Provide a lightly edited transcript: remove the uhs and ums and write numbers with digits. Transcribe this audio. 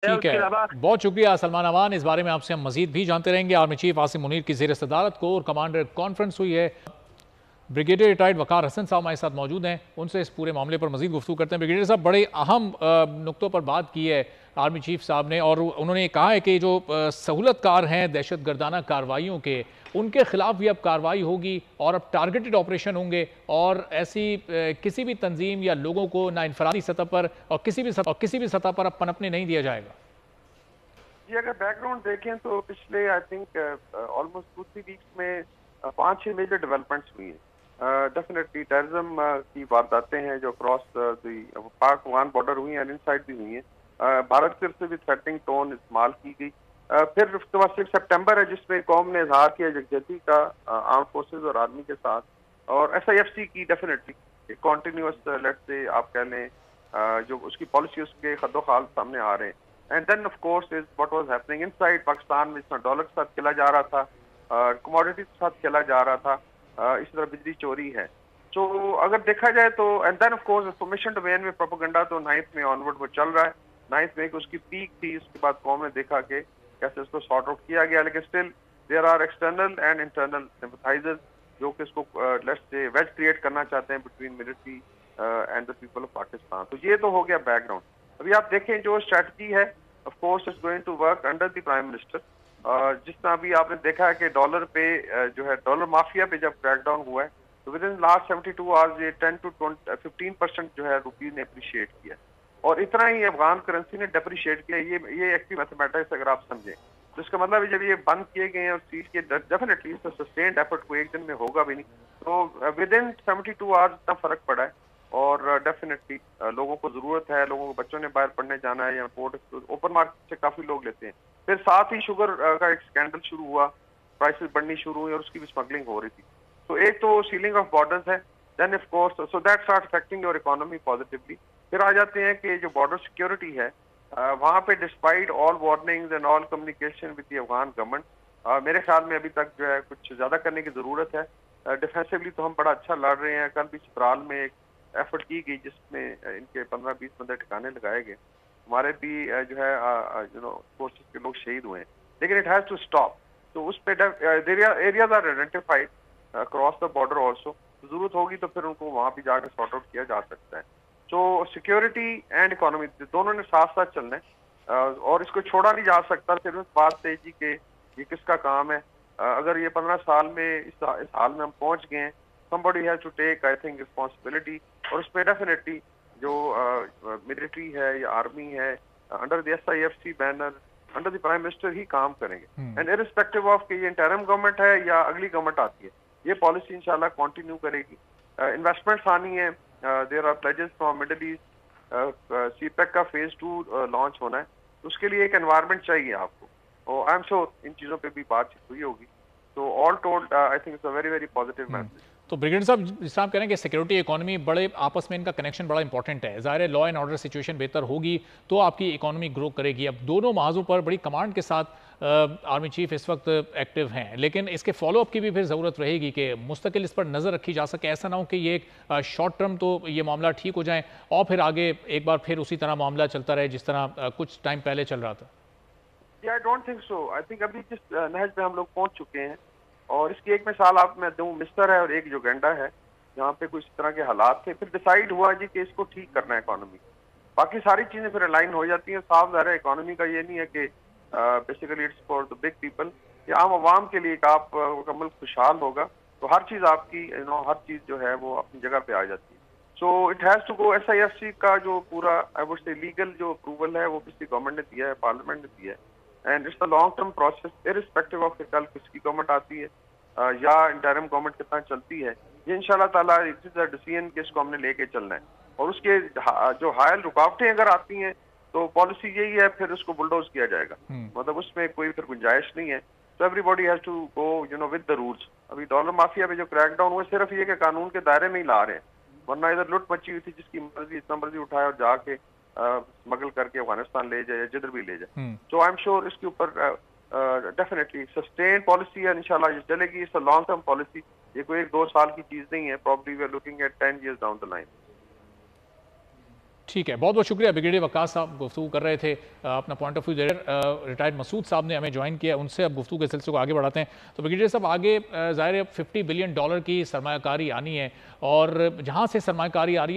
ٹھیک ہے، بہت شکریہ سلمان امان. اس بارے میں آپ سے ہم مزید بھی جانتے رہیں گے. آرمی چیف عاصم منیر کی زیر صدارت کور کمانڈر کانفرنس ہوئی ہے. بریگیڈیئر ریٹائرڈ وقار حسن صاحب ہمارے ساتھ موجود ہیں. ان سے اس پورے معاملے پر مزید گفتگو کرتے ہیں. بریگیڈیئر صاحب، بڑے اہم نقطوں پر بات کی ہے آرمی چیف صاحب نے، اور انہوں نے کہا ہے کہ جو سہولت کار ہیں دہشت گردانہ کارروائیوں کے، ان کے خلاف بھی اب کارروائی ہوگی اور اب ٹارگیٹڈ آپریشن ہوں گے، اور ایسی کسی بھی تنظیم یا لوگوں کو نہ انفرادی سطح پر اور کسی بھی سطح پر اب پنپنے نہیں دیا جائے گا. جی، اگر بیک گراؤنڈ دیکھیں تو پچھلے آئی تھنک آلموسٹ 2-3 ویکس میں 5-6 میجر ڈیولپمنٹس ہوئی ہیں. ڈیفینیٹلی ٹیررزم کی وارداتیں ہیں جو across the Pak Afghan border ہوئی ہیں، ان سائڈ بھی ہوئی ہیں. بھارت کی طرف سے بھی تھریٹنگ ٹون استعمال کی گئی. پھر اس کے بعد 6 سپٹمبر ہے جس میں قوم نے اظہار کیا یکجہتی کا آرم فورسز اور آرمی کے ساتھ، اور SIFC کی ڈیفینیٹلی کنٹینیوس لیٹ سے آپ کہہ لیں جو اس کی پالیسی اس کے خد و خال سامنے آ رہے ہیں. And then of course is what was happening inside Pakistan میں، اس میں ڈالر کے ساتھ کھیلا جا رہا تھا، کموڈیٹی کے ساتھ کھیلا جا رہا تھا، اسی طرح بجلی چوری ہے. تو اگر دیکھا جائے تو and then of course information domain میں پروپیگنڈا تو 9 میں آنورڈ وہ چل رہا ہے. 9 میں اس کی پیک تھی، اس کے بعد قوم نے دیکھا کہ کیسے اس کو سارٹ آؤٹ کیا گیا، لیکن still there are external and internal sympathizers جو کہ اس کو لیٹس سے ویج کریٹ کرنا چاہتے ہیں between military and the people of Pakistan. تو یہ تو ہو گیا بیک گراؤنڈ. ابھی آپ دیکھیں جو اسٹریٹجی ہے of course is going to work under the prime minister. جس طرح ابھی آپ نے دیکھا ہے کہ ڈالر پہ جو ہے ڈالر مافیا پہ جب کریک ڈاؤن ہوا ہے تو ود ان لاسٹ 72 آورز یہ 10 to 15% جو ہے روپیز نے اپریشیٹ کیا، اور اتنا ہی افغان کرنسی نے ڈیپریشیٹ کیا. یہ ایکٹیو میتھمیٹکس اگر آپ سمجھیں تو اس کا مطلب ہے جب یہ بند کیے گئے ہیں اور سیل کے ڈیفینیٹلی اس کا سسٹینڈ ایفرٹ کو ایک دن میں ہوگا بھی نہیں، تو ود ان 72 آورز اتنا فرق پڑا ہے. اور ڈیفینیٹلی لوگوں کو ضرورت ہے، لوگوں کو بچوں نے باہر پڑھنے جانا ہے یا اوپن مارکیٹ سے کافی لوگ لیتے ہیں. پھر ساتھ ہی شوگر کا ایک اسکینڈل شروع ہوا، پرائسز بڑھنی شروع ہوئی اور اس کی بھی اسمگلنگ ہو رہی تھی. تو ایک تو سیلنگ آف بارڈرز ہے، then of course so that start affecting your economy positively. پھر آ جاتے ہیں کہ جو بارڈر سیکورٹی ہے وہاں پہ despite all warnings and all communication with the Afghan government میرے خیال میں ابھی تک جو ہے کچھ زیادہ کرنے کی ضرورت ہے. ڈیفینسولی تو ہم بڑا اچھا لڑ رہے ہیں. کل بھی چترال میں ایک ایفرٹ کی گئی جس میں ان کے 15-20 بندے ٹھکانے لگائے گئے. ہمارے بھی جو ہے فورسز کے لوگ شہید ہوئے ہیں، لیکن اٹ ہیز ٹو اسٹاپ. تو اس پہ areas are identified across the border also. ضرورت ہوگی تو پھر ان کو وہاں بھی جا کے سارٹ آؤٹ کیا جا سکتا ہے. تو سیکورٹی اینڈ اکانومی دونوں نے ساتھ ساتھ چلنا ہے، اور اس کو چھوڑا نہیں جا سکتا صرف اس بات سے جی کہ یہ کس کا کام ہے. اگر یہ 15 سال میں اس حال میں ہم پہنچ گئے ہیں، somebody has to take I think responsibility. اور اس پہ ڈیفینیٹلی جو ملٹری ہے یا آرمی ہے under the SIFC banner under the prime minister ہی کام کریں گے. اینڈ ارسپیکٹو آف کہ یہ انٹرم گورنمنٹ ہے یا اگلی گورنمنٹ آتی ہے، یہ پالیسی انشاءاللہ کنٹینیو کرے گی. انویسٹمنٹس آنی ہے، there are pledges from Middle East. CPEC کا فیز 2 لانچ ہونا ہے، اس کے لیے ایک انوائرمنٹ چاہیے آپ کو، اور آئی ایم شیور ان چیزوں پہ بھی بات چیت ہوئی ہوگی. تو all told I think it's a very very positive message. تو بریگیڈیئر صاحب، جس طرح آپ کہہ رہے ہیں کہ سیکورٹی اکانومی بڑے آپس میں ان کا کنیکشن بڑا امپورٹنٹ ہے. ظاہر ہے لا اینڈ آرڈر سچویشن بہتر ہوگی تو آپ کی اکانومی گرو کرے گی. اب دونوں محاذوں پر بڑی کمانڈ کے ساتھ آرمی چیف اس وقت ایکٹیو ہیں، لیکن اس کے فالو اپ کی بھی پھر ضرورت رہے گی کہ مستقل اس پر نظر رکھی جا سکے. ایسا نہ ہو کہ یہ ایک شارٹ ٹرم تو یہ معاملہ ٹھیک ہو جائیں اور پھر آگے ایک بار پھر اسی طرح معاملہ چلتا رہے جس طرح کچھ ٹائم پہلے چل رہا تھا. I don't think so. I think ابھی جس نہج پہ ہم لوگ پہنچ چکے ہیں، اور اس کی ایک مثال آپ میں دوں، مصر ہے اور ایک یوگینڈا ہے جہاں پہ کچھ طرح کے حالات تھے. پھر ڈیسائیڈ ہوا جی کہ اس کو ٹھیک کرنا ہے اکانومی. باقی ساری چیزیں پھر الائن ہو جاتی ہیں. صاف ظاہر ہے اکانومی کا یہ نہیں ہے کہ basically it's for the big people, یہ عام عوام کے لیے کہ آپ کا ملک خوشحال ہوگا تو ہر چیز آپ کی ہر چیز جو ہے وہ اپنی جگہ پہ آ جاتی ہے. So it has to go. SIFC کا جو پورا آئی وڈ سے لیگل جو اپروول ہے وہ پچھلی گورنمنٹ نے دیا ہے، پارلیمنٹ نے دیا ہے. And it's a long term process irrespective of کہ کل کس کی گورنمنٹ آتی ہے یا انٹرم گورنمنٹ کتنا چلتی ہے. یہ انشاءاللہ تعالیٰ ڈیسیژن کہ اس کو ہم نے لے کے چلنا ہے. اور اس کے جو حائل رکاوٹیں اگر آتی ہیں تو پالیسی یہی ہے پھر اس کو بلڈوز کیا جائے گا، مطلب اس میں کوئی پھر گنجائش نہیں ہے. تو everybody has to go with the rules. ابھی ڈالر مافیا پہ جو کریک ڈاؤن ہوئے صرف یہ کہ قانون کے دائرے میں ہی لا رہے ہیں، ورنہ ادھر لٹ مچی ہوئی تھی جس کی مرضی اتنا مرضی اٹھائے اور جا کے اسمگل کر کے افغانستان لے جائے یا جدھر بھی لے جائے. تو آئی ایم شیور اس کے اوپر ڈیفینیٹلی سسٹین پالیسی ہے انشاءاللہ یہ چلے گی. اس لانگ ٹرم پالیسی، یہ کوئی 1-2 سال کی چیز نہیں ہے. Probably we are looking at 10 years down the line. ٹھیک ہے، بہت بہت شکریہ بریگیڈیئر وقار صاحب گفتگو کر رہے تھے، اپنا پوائنٹ آف ویو دے رہے۔ ریٹائرڈ مسعود صاحب نے ہمیں جوائن کیا، ان سے اب گفتگو کے سلسلے کو آگے بڑھاتے ہیں۔ تو بریگیڈیئر صاحب آگے ظاہر ہے $50 بلین کی سرمایہ کاری آنی ہے، اور جہاں سے سرمایہ کاری آ رہی ہے